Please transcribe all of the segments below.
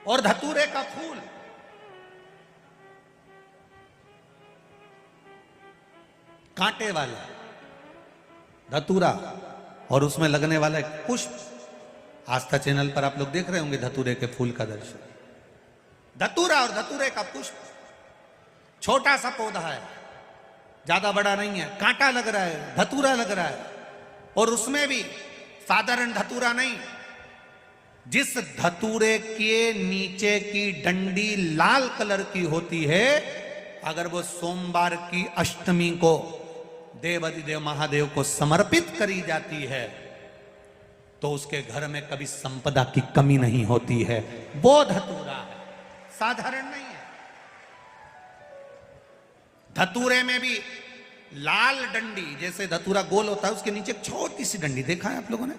और धतूरे का फूल, कांटे वाला धतूरा, और उसमें लगने वाला एक पुष्प। आस्था चैनल पर आप लोग देख रहे होंगे धतूरे के फूल का दर्शन। धतूरा और धतूरे का पुष्प, छोटा सा पौधा है, ज्यादा बड़ा नहीं है, कांटा लग रहा है, धतूरा लग रहा है, और उसमें भी साधारण धतूरा नहीं, जिस धतूरे के नीचे की डंडी लाल कलर की होती है, अगर वो सोमवार की अष्टमी को देवाधिदेव महादेव को समर्पित करी जाती है तो उसके घर में कभी संपदा की कमी नहीं होती है। वो धतूरा है, साधारण नहीं है। धतूरे में भी लाल डंडी, जैसे धतूरा गोल होता है उसके नीचे एक छोटी सी डंडी, देखा है आप लोगों ने?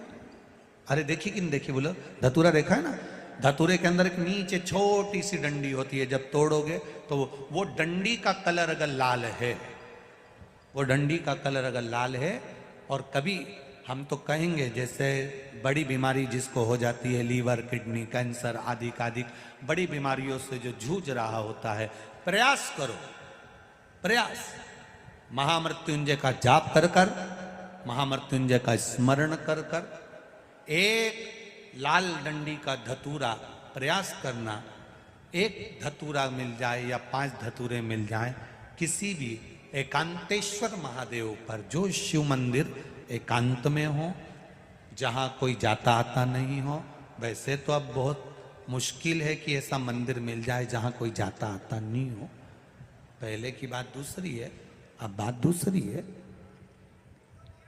अरे देखी कि नहीं देखी बोलो? धतूरा देखा है ना? धतूरे के अंदर एक नीचे छोटी सी डंडी होती है, जब तोड़ोगे तो वो डंडी का कलर अगर लाल है, वो डंडी का कलर अगर लाल है, और कभी हम तो कहेंगे जैसे बड़ी बीमारी जिसको हो जाती है, लीवर, किडनी, कैंसर आदि आदि बड़ी बीमारियों से जो जूझ रहा होता है, प्रयास करो, प्रयास महामृत्युंजय का जाप कर कर, महामृत्युंजय का स्मरण कर कर, एक लाल डंडी का धतूरा प्रयास करना, एक धतूरा मिल जाए या 5 धतूरे मिल जाए किसी भी एकांतेश्वर महादेव पर, जो शिव मंदिर एकांत में हो, जहाँ कोई जाता आता नहीं हो। वैसे तो अब बहुत मुश्किल है कि ऐसा मंदिर मिल जाए जहाँ कोई जाता आता नहीं हो, पहले की बात दूसरी है, अब बात दूसरी है।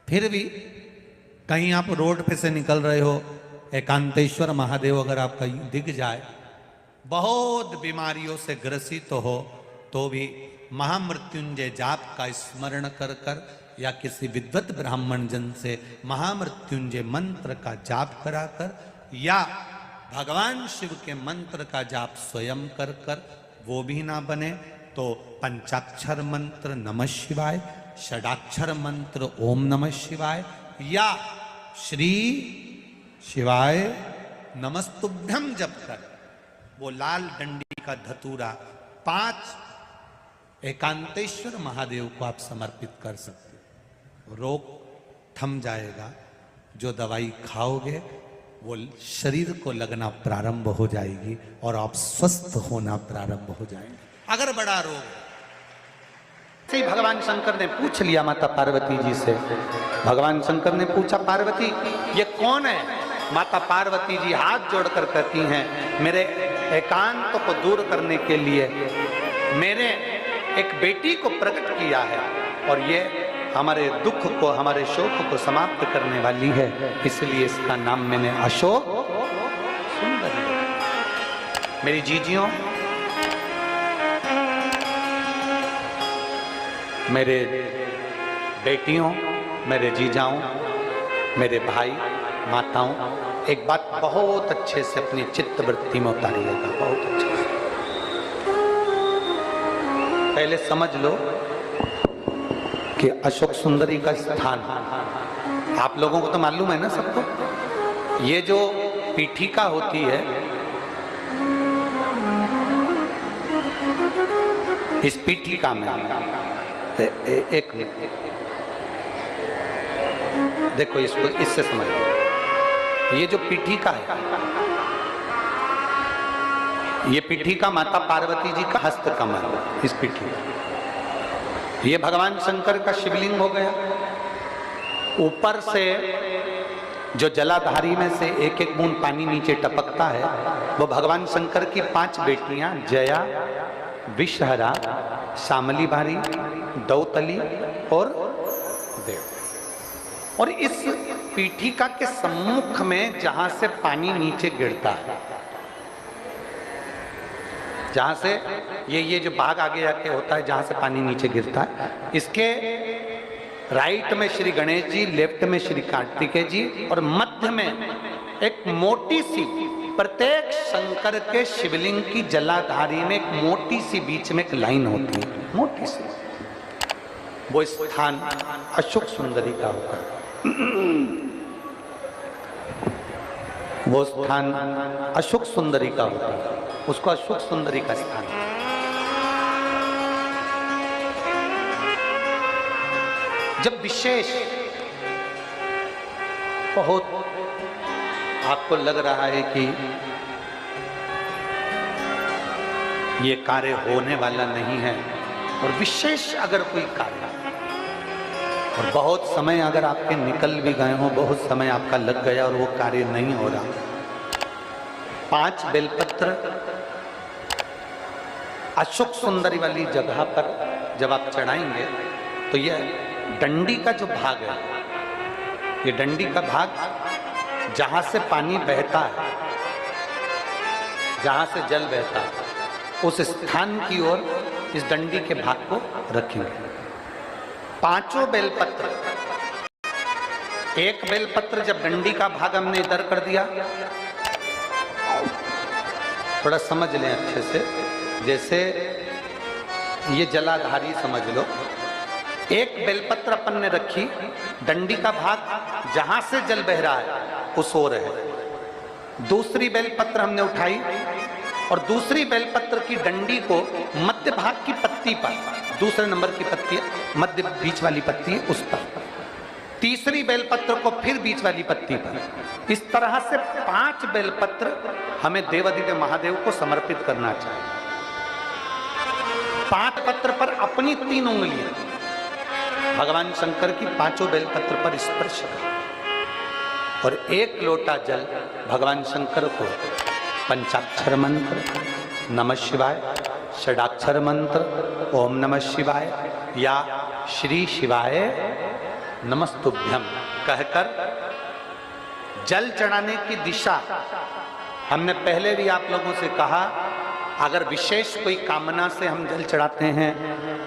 फिर भी कहीं आप रोड पे से निकल रहे हो, एकांतेश्वर महादेव अगर आपका दिख जाए, बहुत बीमारियों से ग्रसित हो, तो भी महामृत्युंजय जाप का स्मरण कर कर या किसी विद्वत ब्राह्मण जन से महामृत्युंजय मंत्र का जाप कराकर, या भगवान शिव के मंत्र का जाप स्वयं कर कर, वो भी ना बने तो पंचाक्षर मंत्र नमः शिवाय, षडाक्षर मंत्र ओम नमः शिवाय, या श्री शिवाय नमस्तुभ्यम जप कर वो लाल डंडी का धतूरा 5 एकांतेश्वर महादेव को आप समर्पित कर सकते हो। रोग थम जाएगा, जो दवाई खाओगे वो शरीर को लगना प्रारंभ हो जाएगी और आप स्वस्थ होना प्रारंभ हो जाएंगे। अगर बड़ा रोग, से भगवान शंकर ने पूछ लिया माता पार्वती जी से, भगवान शंकर ने पूछा, पार्वती ये कौन है? माता पार्वती जी हाथ जोड़कर कहती हैं, मेरे एकांत को दूर करने के लिए मेरे एक बेटी को प्रकट किया है, और ये हमारे दुख को, हमारे शोक को समाप्त करने वाली है, इसलिए इसका नाम मैंने अशोक सुंदरी। मेरी जीजियों, मेरे बेटियों, मेरे जीजाओं, मेरे भाई, माताओं, एक बात बहुत अच्छे से अपनी चित्त वृत्ति में उतारिएगा, बहुत अच्छे से। पहले समझ लो कि अशोक सुंदरी का स्थान, आप लोगों को तो मालूम है ना सबको, ये जो पीठिका होती है, इस पीठिका में एक देखो, इसको इससे समझ लो, ये जो पीठिका है, ये पीठिका माता पार्वती जी का हस्त कमल, इस पीठिका, ये भगवान शंकर का शिवलिंग हो गया। ऊपर से जो जलाधारी में से एक एक बूंद पानी नीचे टपकता है, वो भगवान शंकर की 5 बेटियां, जया, विषहरा, शामली बारी, दौतली और देव। और इस पीठिका के सम्मुख में जहां से पानी नीचे गिरता है, जहां से ये जो भाग आगे जाके होता है, जहां से पानी नीचे गिरता है, इसके राइट में श्री गणेश जी, लेफ्ट में श्री कार्तिकेय जी, और मध्य में एक मोटी सी, प्रत्येक शंकर के शिवलिंग की जलाधारी में एक मोटी सी बीच में एक लाइन होती है, मोटी सी, वो स्थान अशोक सुंदरी का होता है। वो स्थान अशोक सुंदरी का होता है। उसको अशोक सुंदरी का स्थान है। जब विशेष बहुत आपको लग रहा है कि ये कार्य होने वाला नहीं है, और विशेष अगर कोई कार्य और बहुत समय अगर आपके निकल भी गए हो, बहुत समय आपका लग गया और वो कार्य नहीं हो रहा, 5 बेलपत्र अशोक सुंदरी वाली जगह पर जब आप चढ़ाएंगे तो ये डंडी का जो भाग है, ये डंडी का भाग जहां से पानी बहता है, जहां से जल बहता है, उस स्थान की ओर इस डंडी के भाग को रखेंगे। 5 बेलपत्र, एक बेलपत्र जब डंडी का भाग हमने इधर कर दिया, थोड़ा समझ लें अच्छे से, जैसे ये जलाधारी समझ लो, एक बेलपत्र अपन ने रखी, डंडी का भाग जहां से जल बह रहा है उस ओर है। दूसरी बेलपत्र हमने उठाई और दूसरी बेलपत्र की डंडी को मध्य भाग की पत्ती पर, दूसरे नंबर की पत्ती मध्य बीच वाली पत्ती है उस पर, तीसरी बेलपत्र को फिर बीच वाली पत्ती पर। इस तरह से 5 बेलपत्र हमें देवादिदेव महादेव को समर्पित करना चाहिए। 5 पत्र पर अपनी 3 उंगलियां भगवान शंकर की 5 बेलपत्र पर स्पर्श कर और 1 लोटा जल भगवान शंकर को पंचाक्षर मंत्र नमः शिवाय, षडाक्षर मंत्र ओम नमः शिवाय या श्री शिवाय नमस्तुभ्यम कहकर जल चढ़ाने की दिशा, हमने पहले भी आप लोगों से कहा, अगर विशेष कोई कामना से हम जल चढ़ाते हैं,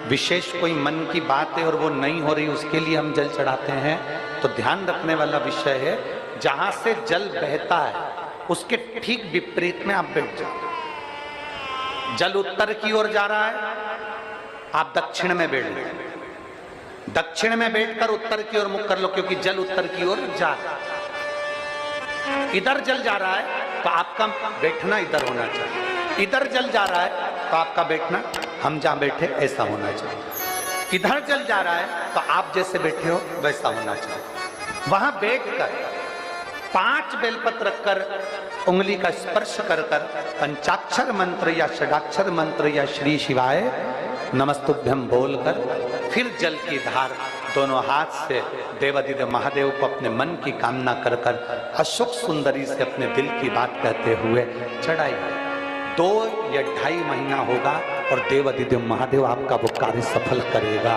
विशेष कोई मन की बात है और वो नहीं हो रही, उसके लिए हम जल चढ़ाते हैं, तो ध्यान रखने वाला विषय है, जहां से जल बहता है उसके ठीक विपरीत में आप बैठ जाओ। जल उत्तर की ओर जा रहा है, आप दक्षिण में बैठ लो, दक्षिण में बैठकर उत्तर की ओर मुख कर लो, क्योंकि जल उत्तर की ओर जा रहा है। इधर जल जा रहा है तो आपका बैठना इधर होना चाहिए, इधर जल जा रहा है तो आपका बैठना हम जहां बैठे ऐसा होना चाहिए। इधर जल जा रहा है तो आप जैसे बैठे हो वैसा होना चाहिए। वहां बैठकर 5 बेलपत्र रखकर उंगली का स्पर्श कर कर पंचाक्षर मंत्र या षडाक्षर मंत्र या श्री शिवाय नमस्तुभ्यम बोलकर फिर जल की धार दोनों हाथ से देवादिदेव महादेव को अपने मन की कामना कर कर अशोक सुंदरी से अपने दिल की बात कहते हुए चढ़ाइए। 2 या 2.5 महीना होगा और देवादिदेव महादेव आपका वो कार्य सफल करेगा।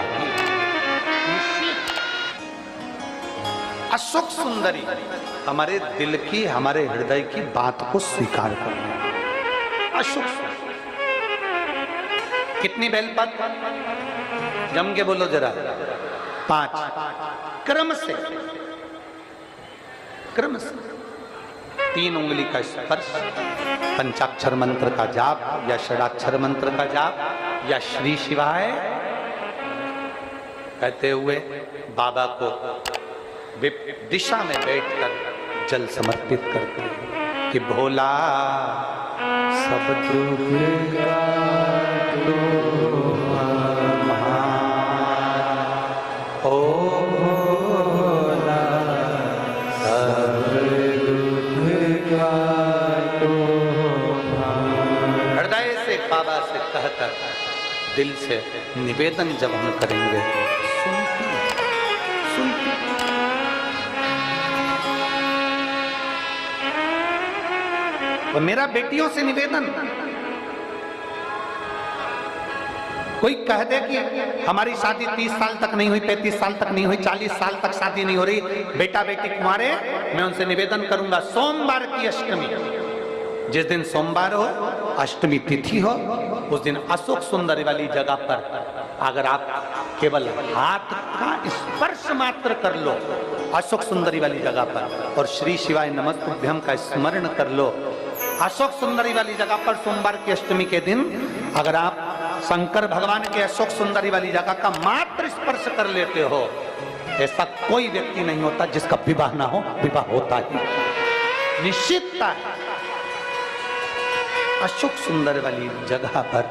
अशोक सुंदरी हमारे दिल की, हमारे हृदय की बात को स्वीकार करना। अशोक कितनी बेलपत्र? जम के बोलो जरा। 5 क्रम से 3 उंगली का स्पर्श, पंचाक्षर मंत्र का जाप या षडाक्षर मंत्र का जाप या श्री शिवाय कहते हुए बाबा को दिशा में बैठकर जल समर्पित करते हैं कि भोला सब दुख का ओ भोला सब दुख का हृदय से बाबा से कहकर दिल से निवेदन जब हम करेंगे, सुनती और मेरा बेटियों से निवेदन, कोई कह दे कि हमारी शादी 30 साल तक नहीं हुई, 35 साल तक नहीं हुई, 40 साल तक शादी नहीं हो रही, बेटा बेटी कुंवारे, मैं उनसे निवेदन करूंगा सोमवार की अष्टमी, जिस दिन सोमवार हो, अष्टमी तिथि हो, उस दिन अशोक सुंदरी वाली जगह पर अगर आप केवल हाथ का स्पर्श मात्र कर लो अशोक सुंदरी वाली जगह पर और श्री शिवाय नमस्तुभ्यम का स्मरण कर लो, अशोक सुंदरी वाली जगह पर सोमवार की अष्टमी के दिन अगर आप शंकर भगवान के अशोक सुंदरी वाली जगह का मात्र स्पर्श कर लेते हो, ऐसा कोई व्यक्ति नहीं होता जिसका विवाह ना हो, विवाह होता ही निश्चितता है। अशोक सुंदर वाली जगह पर,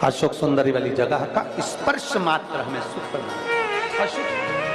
अशोक सुंदरी वाली जगह का स्पर्श मात्र हमें सुख प्रदान। अशोक